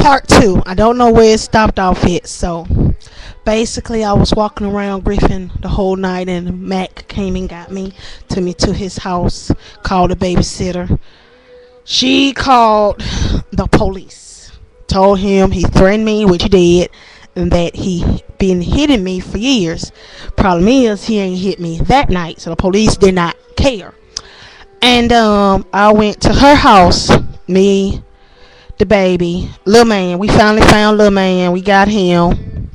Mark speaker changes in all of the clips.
Speaker 1: Part two. I don't know where it stopped off at. So basically, I was walking around Griffin the whole night, and Mac came and got me, took me to his house, called a babysitter. She called the police, told him he threatened me, which he did, and that he been hitting me for years. Problem is, he ain't hit me that night, so the police did not care. And I went to her house, me, the baby, little man. We finally found little man. We got him.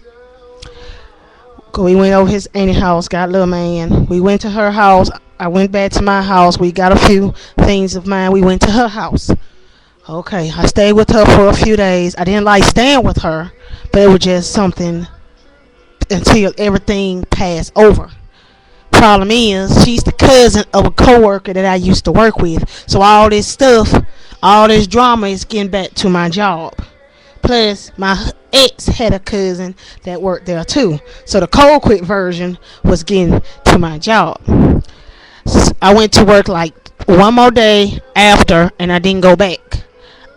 Speaker 1: We went over his auntie house, got little man. We went to her house. I went back to my house. We got a few things of mine. We went to her house. Okay, I stayed with her for a few days. I didn't like staying with her, but it was just something until everything passed over. Problem is, she's the cousin of a coworker that I used to work with. So all this stuff, all this drama is getting back to my job. Plus, my ex had a cousin that worked there too. So the cold quit version was getting to my job. I went to work like one more day after, and I didn't go back.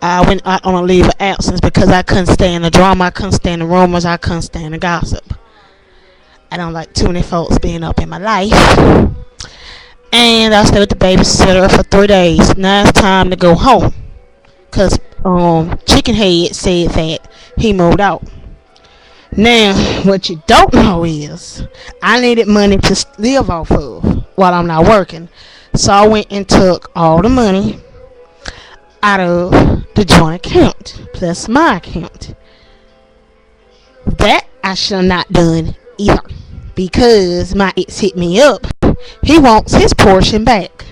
Speaker 1: I went out on a leave of absence because I couldn't stand the drama, I couldn't stand the rumors, I couldn't stand the gossip. I don't like too many folks being up in my life. And I stayed with the babysitter for 3 days. Now it's time to go home. Cause Chicken Head said that he moved out. Now, what you don't know is I needed money to live off of while I'm not working. So I went and took all the money out of the joint account plus my account. That I should have not done either, because my ex hit me up. He wants his portion back.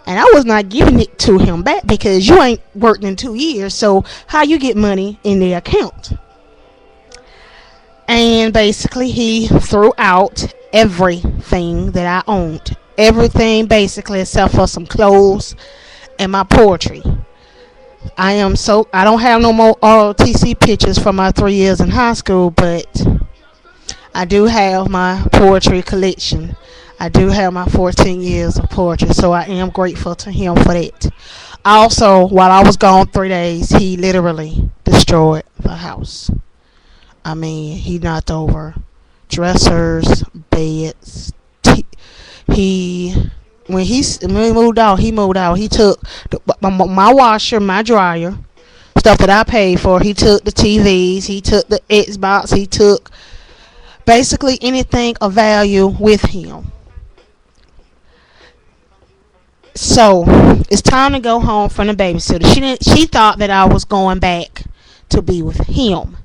Speaker 1: And I was not giving it to him back because you ain't worked in 2 years. So how you get money in the account? And basically he threw out everything that I owned. Everything basically except for some clothes and my poetry. I don't have no more ROTC pictures from my 3 years in high school, but I do have my poetry collection. I do have my 14 years of poetry, so I am grateful to him for that. Also, while I was gone 3 days, he literally destroyed the house. I mean, he knocked over dressers, beds. When he moved out, He took my washer, my dryer, stuff that I paid for. He took the TVs, he took the Xbox, he took basically anything of value with him. So it's time to go home from the babysitter. She thought that I was going back to be with him.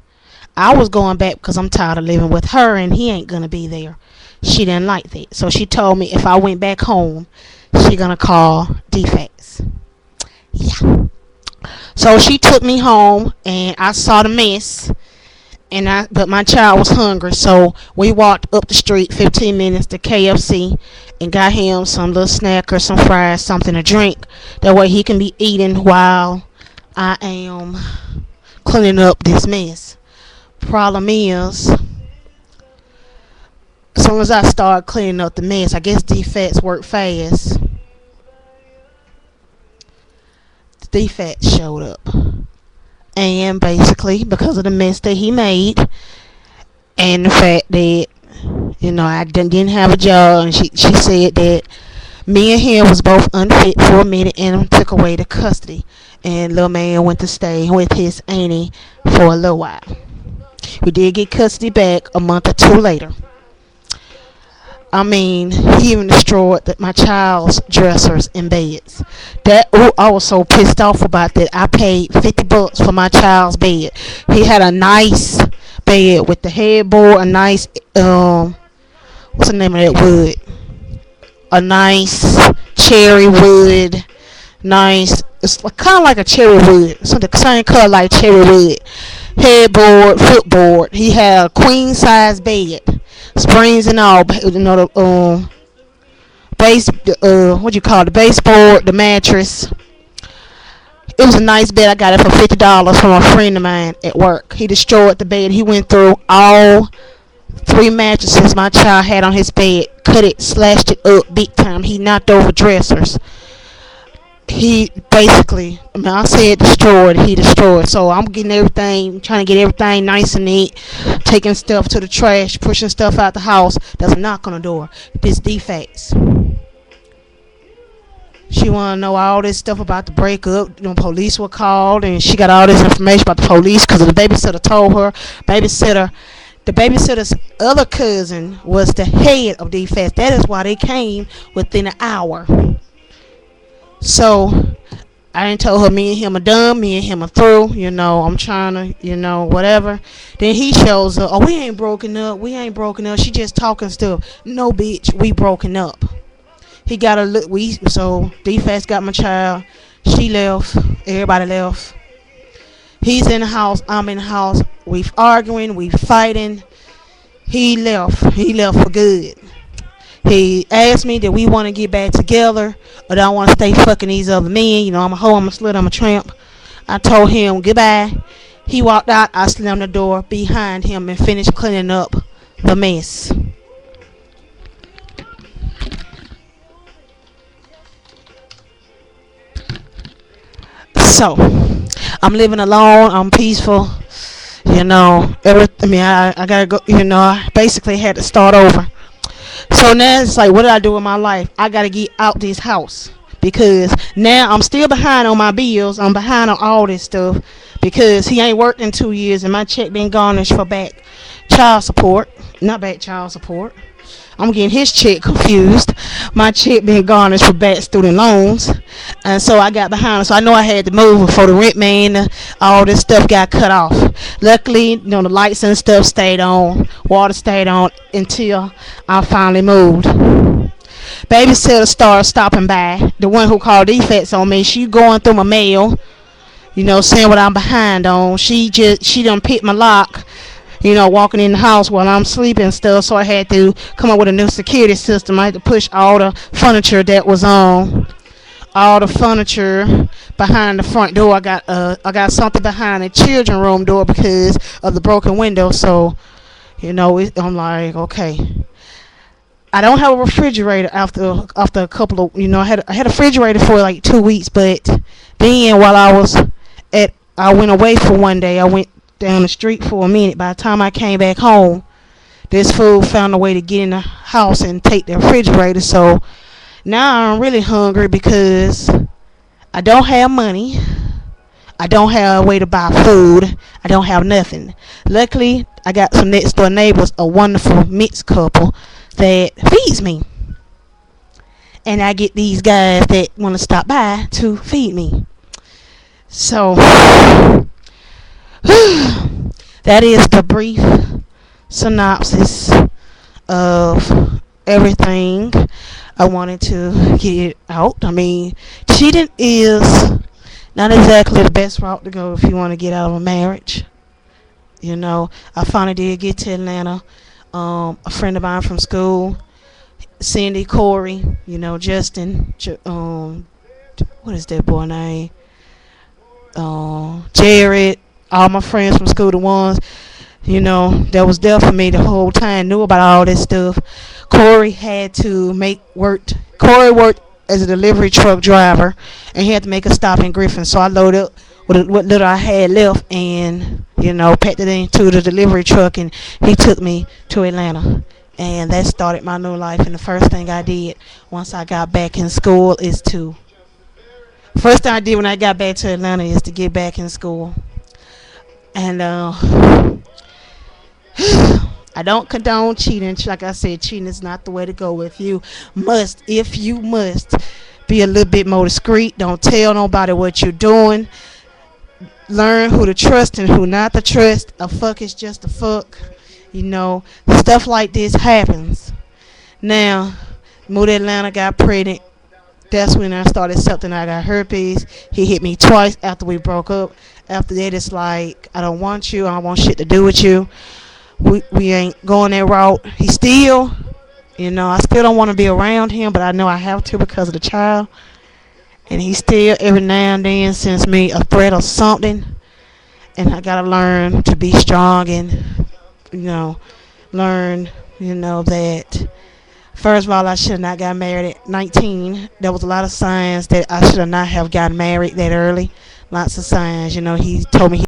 Speaker 1: I was going back because I'm tired of living with her and he ain't gonna be there. She didn't like that, so she told me if I went back home, she gonna call defects. Yeah. So she took me home and I saw the mess. But my child was hungry, so we walked up the street 15 minutes to KFC and got him some little snack or some fries, something to drink. That way he can be eating while I am cleaning up this mess. Problem is, as soon as I started cleaning up the mess, I guess defects work fast. The defects showed up. And basically, because of the mess that he made, and the fact that, I didn't have a job, and she said that me and him was both unfit for a minute and took away the custody. And little man went to stay with his auntie for a little while. We did get custody back a month or two later. I mean, he even destroyed my child's dressers and beds. I was so pissed off about that. I paid $50 for my child's bed. He had a nice bed with the headboard, a nice what's the name of that wood? A nice cherry wood. Nice. It's kind of like a cherry wood. It's the same color like cherry wood. Headboard, footboard. He had a queen size bed. Springs and all, the base, the baseboard, the mattress. It was a nice bed. I got it for $50 from a friend of mine at work. He destroyed the bed. He went through all 3 mattresses my child had on his bed, cut it, slashed it up big time. He knocked over dressers. he basically, I mean, I said destroyed, he destroyed. So I'm getting everything, trying to get everything nice and neat, taking stuff to the trash, pushing stuff out the house. There's a knock on the door. This defects. She want to know all this stuff about the breakup. Police were called, and she got all this information about the police because the babysitter told her. Babysitter, the babysitter's other cousin was the head of defects. That is why they came within an hour. So I didn't tell her me and him are done, me and him are through, I'm trying to, whatever. Then he shows up, oh, we ain't broken up, she just talking stuff. No, bitch, we broken up. He got a look, so DFAS got my child, she left, everybody left. He's in the house, I'm in the house, we arguing, we fighting. He left for good. He asked me that we want to get back together, but I don't want to stay fucking these other men. I'm a hoe, I'm a slut, I'm a tramp. I told him goodbye. He walked out. I slammed the door behind him and finished cleaning up the mess. So, I'm living alone. I'm peaceful. I gotta go. I basically had to start over. So now it's like, what did I do with my life? I gotta get out this house because now I'm still behind on my bills. I'm behind on all this stuff because he ain't worked in 2 years and my check been garnished for back child support. Not back child support. I'm getting his check confused. My check been garnished for back student loans, and so I got behind. So I know I had to move before the rent man, all this stuff got cut off. Luckily, the lights and stuff stayed on, water stayed on until I finally moved. Babysitter started stopping by. The one who called defects on me, she going through my mail, saying what I'm behind on. She done picked my lock, walking in the house while I'm sleeping and stuff. So I had to come up with a new security system. I had to push all the furniture that was on, all the furniture behind the front door. I got something behind the children room door because of the broken window. So, I'm like, okay. I don't have a refrigerator after a couple of, I had a refrigerator for like 2 weeks, but then while I went away for one day. I went down the street for a minute. By the time I came back home, this fool found a way to get in the house and take the refrigerator. So now I'm really hungry because I don't have money. I don't have a way to buy food. I don't have nothing. Luckily, I got some next door neighbors, a wonderful mixed couple that feeds me. And I get these guys that want to stop by to feed me. So that is the brief synopsis of everything I wanted to get it out. I mean, cheating is not exactly the best route to go if you want to get out of a marriage. I finally did get to Atlanta. A friend of mine from school, Cindy, Corey, Justin, what is that boy name? Jared, all my friends from school, the ones, that was there for me the whole time, knew about all this stuff. Corey had to Corey worked as a delivery truck driver, and he had to make a stop in Griffin. So I loaded up with what little I had left and, packed it into the delivery truck, and he took me to Atlanta. And that started my new life. And the first thing I did once I got back in school is to first thing I did when I got back to Atlanta is to get back in school. And I don't condone cheating. Like I said, cheating is not the way to go. If you must be a little bit more discreet. Don't tell nobody what you're doing. Learn who to trust and who not to trust. A fuck is just a fuck. Stuff like this happens. Now, moved to Atlanta, got pregnant. That's when I started something. I got herpes. He hit me twice after we broke up. After that, it's like, I don't want you. I don't want shit to do with you. We ain't going that route. He still, I still don't want to be around him, but I know I have to because of the child. And he still, every now and then, sends me a threat or something. And I got to learn to be strong and, learn, that First of all, I should have not got married at 19. There was a lot of signs that I should have not have gotten married that early. Lots of signs. He told me